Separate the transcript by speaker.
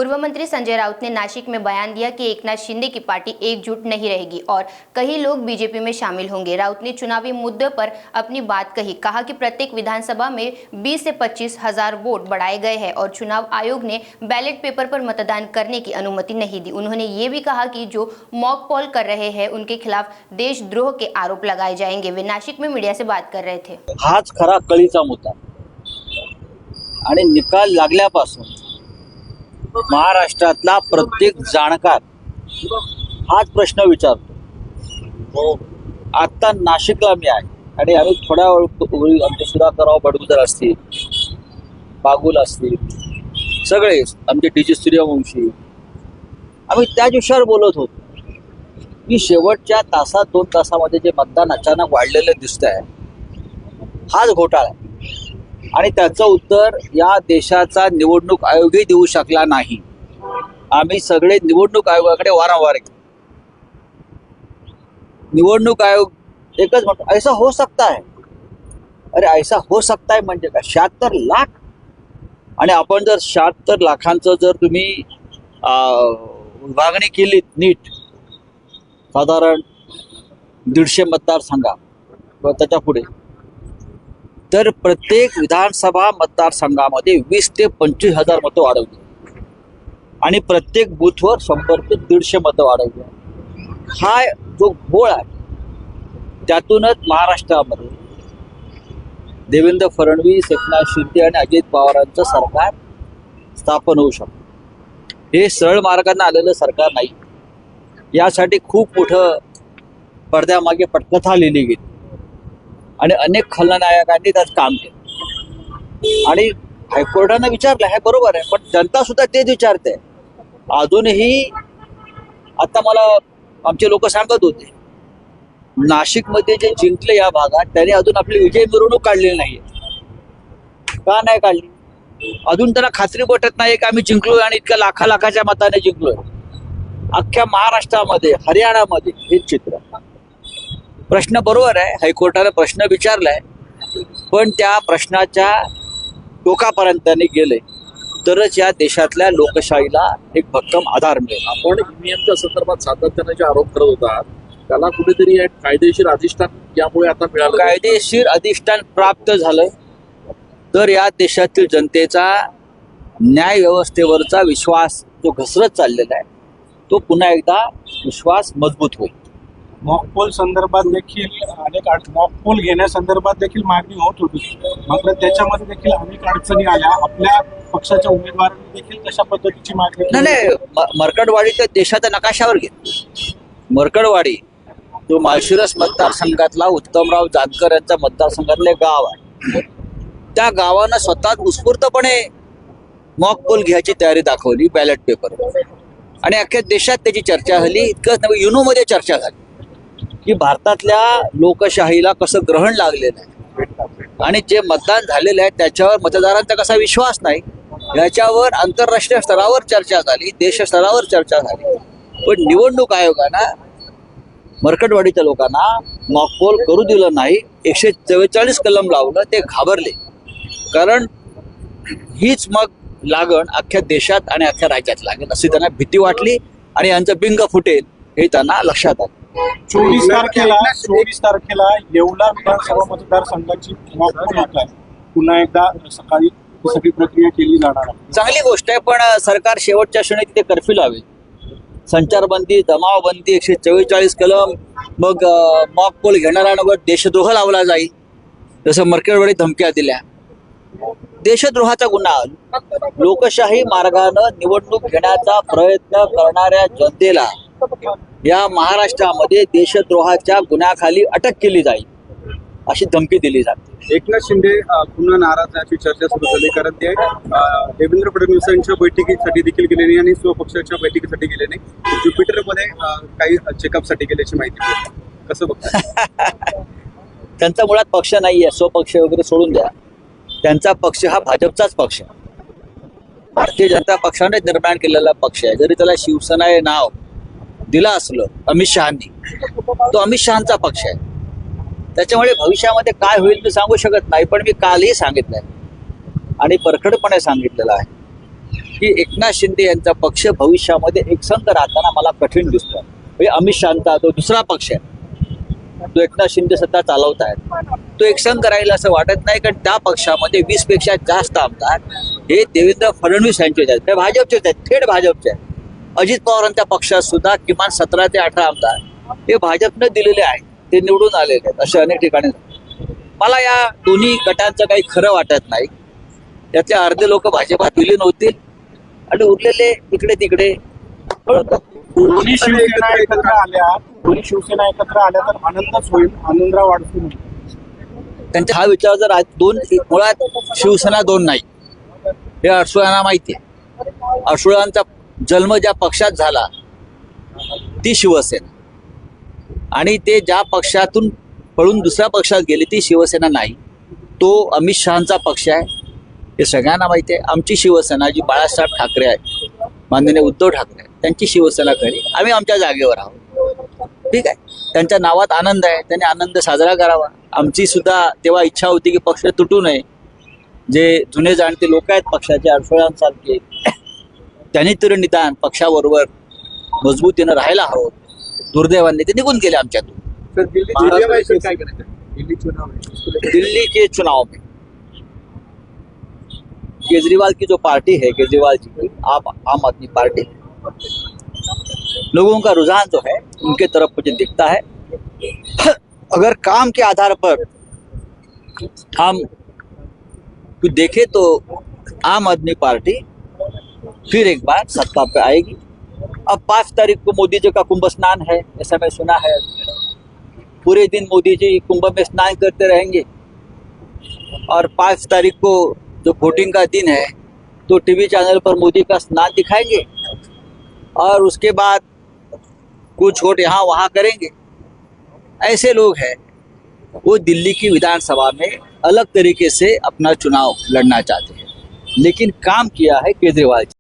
Speaker 1: पूर्व मंत्री संजय राउत ने नासिक में बयान दिया कि एकनाथ शिंदे की पार्टी एकजुट नहीं रहेगी और कई लोग बीजेपी में शामिल होंगे। राउत ने चुनावी मुद्दे पर अपनी बात कही। कहा कि प्रत्येक विधानसभा में 20 से 25 हजार वोट बढ़ाए गए हैं और चुनाव आयोग ने बैलेट पेपर पर मतदान करने की अनुमति नहीं दी। उन्होंने ये भी कहा कि जो मॉक पोल कर रहे हैं उनके खिलाफ देशद्रोह के आरोप लगाए जाएंगे। वे नासिक में मीडिया से बात कर रहे थे।
Speaker 2: हाच खरा कळीचा मुद्दा आणि निकाल लागल्यापासून महाराष्ट्रातला प्रत्येक जाणकार हाच प्रश्न विचारतो। आता नाशिकला मी आहे आणि आम्ही थोड्या वेळी आमचे सुधाकरराव बडगुजर असतील, बागुल असतील, सगळे आमचे डीजी सूर्यवंशी, आम्ही त्याच विषयावर बोलत होतो की शेवटच्या तासात 2 तासामध्ये जे मतदान अचानक वाढलेलं दिसतंय हाच घोटाळा आहे आणि त्याचं उत्तर या देशाचा निवडणूक आयोगही देऊ शकला नाही। आम्ही सगळे निवडणूक आयोगाकडे वारंवार निवडणूक आयोग एकच म्हणतो ऐसा हो सकता है। अरे ऐसा हो सकता है म्हणजे काय? 76 लाख आणि आपण जर 76 लाखांचं जर तुम्ही विभागणी केली नीट, साधारण 150 मतदारसंघा व त्याच्या पुढे, तर प्रत्येक विधानसभा मतदारसंघामध्ये 20 ते 25 हजार मतं वाढवली आणि प्रत्येक बूथवर 100 ते 150 मतं वाढवली। हा जो घोळ आहे त्यातूनच महाराष्ट्रामध्ये देवेंद्र फडणवीस, एकनाथ शिंदे आणि अजित पवारांचं सरकार स्थापन होऊ शकतं। हे सरळ मार्गाने आलेलं सरकार नाही। यासाठी खूप मोठं पडद्यामागे पटकथा लिहिली गेली आणि अनेक खलनायकांनी त्यात काम केलं आणि हायकोर्टानं विचारलं हे बरोबर आहे, पण जनता सुद्धा तेच विचारते अजूनही। आता मला आमचे लोक सांगत होते नाशिकमध्ये जे जिंकले या भागात त्यांनी अजून आपली विजय मिरवणूक काढलेली नाहीये। का नाही काढली? अजून त्यांना खात्री वाटत नाही की आम्ही जिंकलोय आणि इतक्या लाखाच्या मताने जिंकलोय। अख्ख्या महाराष्ट्रामध्ये, हरियाणामध्ये हेच चित्र। प्रश्न बरोबर आहे, हायकोर्टाने प्रश्न विचारलाय, पण त्या प्रश्नाच्या टोकापर्यंत गेले तरच या देशातल्या लोकशाहीला एक भक्कम आधार मिळेल।
Speaker 3: आपण ईव्हीएमच्या संदर्भात सातत्याने जे आरोप करत होतात त्याला कुठेतरी एक कायदेशीर अधिष्ठान यामुळे आता मिळालं।
Speaker 2: कायदेशीर अधिष्ठान प्राप्त झालं तर या देशातील जनतेचा न्याय व्यवस्थेवरचा विश्वास जो घसरत चाललेला आहे तो पुन्हा एकदा विश्वास मजबूत होईल।
Speaker 4: मॉकपोल संदर्भात देखील अनेक मॉकपोल घेण्यासंदर्भात देखील मागणी होत होती, मात्र त्याच्यामध्ये देखील अनेक अडचणी आल्या। आपल्या पक्षाच्या उमेदवारांनी देखील तशा पद्धतीची मागणी
Speaker 2: नाही, मरकडवाडी तर देशाच्या नकाशावर घेतली। मरकडवाडी जो माळशिरस मतदारसंघातला उत्तमराव जानकर यांचा मतदारसंघातले गाव आहे, त्या गावानं स्वतः उत्स्फूर्तपणे मॉकपोल घ्यायची तयारी दाखवली बॅलेट पेपर आणि अख्ख्या देशात त्याची चर्चा झाली। इतकंच नव्हे, युनोमध्ये चर्चा झाली की भारतातल्या लोकशाहीला कसं ग्रहण लागलेलं आहे आणि जे मतदान झालेलं आहे त्याच्यावर मतदारांचा कसा विश्वास नाही याच्यावर आंतरराष्ट्रीय स्तरावर चर्चा झाली, देश स्तरावर चर्चा झाली। पण निवडणूक आयोगानं मरकडवाडीच्या लोकांना मॉकपोल करू दिलं नाही। 144 कलम लावलं, ते घाबरले, कारण हीच मग लागण अख्ख्या देशात आणि अख्ख्या राज्यात लागेल अशी त्यांना भीती वाटली आणि यांचं बिंग फुटेल हे त्यांना लक्षात आलं।
Speaker 4: 24 तारखेला येवला विधानसभा मतदारसंघाची मॉकपोल आहे, पुन्हा एकदा सकाळी सगळी प्रक्रिया केली जाणार आहे।
Speaker 2: चांगली गोष्ट आहे, पण सरकार शेवटच्या क्षणी तिथे कर्फ्यू लावेल, संचारबंदी, जमावबंदी, 144 कलम, मग मॉकपोल घेणाऱ्यांवर देशद्रोह लावला जाईल, जसं मरकडवाडी धमक्या दिल्या। देशद्रोहाचा गुन्हा, लोकशाही मार्गाने निवडणूक घेण्याचा प्रयत्न करणाऱ्या जनतेला या महाराष्ट्रामध्ये देशद्रोहाच्या गुन्ह्याखाली अटक केली जाईल अशी धमकी दिली जाते।
Speaker 5: एकनाथ शिंदे पुन्हा नाराज अशी चर्चा सुरू झाली, कारण ते देवेंद्र फडणवीसांच्या बैठकीसाठी देखील गेले नाही आणि स्वपक्षाच्या बैठकीसाठी गेले नाही, ज्युपिटरमध्ये काही चेकअपसाठी गेल्याची माहिती मिळते। कसं बघता?
Speaker 2: त्यांचा मुळात पक्ष नाही आहे, स्वपक्ष वगैरे सोडून द्या। त्यांचा पक्ष हा भाजपचाच पक्ष आहे, भारतीय जनता पक्षाने निर्माण केलेला पक्ष आहे। जरी त्याला शिवसेना हे नाव दिलं असलं अमित शहांनी, तो अमित शहांचा पक्ष आहे। त्याच्यामुळे भविष्यामध्ये काय होईल मी सांगू शकत नाही, पण मी कालही सांगितलंय आणि परखडपणे सांगितलेलं आहे की एकनाथ शिंदे यांचा पक्ष भविष्यामध्ये एकसंध राहताना मला कठीण दिसतो. म्हणजे अमित शहाचा तो दुसरा पक्ष आहे, तो एकनाथ शिंदे सध्या चालवत आहेत, तो एकसंध राहील असं वाटत नाही. कारण त्या पक्षामध्ये 20 पेक्षा जास्त आमदार हे देवेंद्र फडणवीस यांचे आहेत, ते भाजपचेच आहेत, थेट भाजपचे आहेत. अजित पवारांच्या पक्षात सुद्धा किमान 17 ते 18 आमदार हे भाजपने दिलेले आहेत, ते निवडून आलेले आहेत. अशा अनेक ठिकाणी मला या दोन्ही गटांचं काही खरं वाटत नाही. त्यातले अर्धे लोक भाजपात विलीन होतील आणि उरलेले इकडे तिकडे.
Speaker 4: दोन्ही शिवसेना एकत्र आल्या तर आनंदच होईल, आनंदराव अडसूळ.
Speaker 2: त्यांचा हा विचार जर मुळात शिवसेना दोन नाही, हे अडसुळांना माहिती आहे. अडसुळांचा जन्म ज्या पक्षात झाला ती शिवसेना, आणि ते ज्या पक्षातून पळून दुसऱ्या पक्षात गेले ती शिवसेना नाही. तो अमित शहाचा पक्ष आहे, हे सगळ्यांना माहिती आहे. आमची शिवसेना जी बाळासाहेब ठाकरे आहे, माननीय उद्धव ठाकरे, त्यांची शिवसेना खरी. आम्ही आमच्या जागेवर आहोत, ठीक आहे. त्यांच्या नावात आनंद आहे, त्यांनी आनंद साजरा करावा. आमची सुद्धा तेव्हा इच्छा होती की पक्ष तुटू नये. जे जुने जाणते लोक आहेत पक्षाचे, अडसुळांसारखे, त्यांनी तरी निदान पक्षाबरोबर मजबूतीनं राहायला हवं. दुर्दैवाने ते निघून गेले आमच्यातून. दिल्ली के चुनाव में केजरीवाल की जो पार्टी है, केजरीवाल जी की आम आदमी पार्टी, लोगों का रुझान जो है उनके तरफ मुझे दिखता है. अगर काम के आधार पर हम देखें तो आम आदमी पार्टी फिर एक बार सत्ता पे आएगी. अब 5 तारीख को मोदी जी का कुंभ स्नान है, ऐसा मैं सुना है. पूरे दिन मोदी जी कुंभ में स्नान करते रहेंगे और 5 तारीख को जो वोटिंग का दिन है तो टीवी चैनल पर मोदी का स्नान दिखाएंगे और उसके बाद कुछ वोट यहाँ वहाँ करेंगे. ऐसे लोग हैं, वो दिल्ली की विधानसभा में अलग तरीके से अपना चुनाव लड़ना चाहते हैं, लेकिन काम किया है केजरीवाल जी.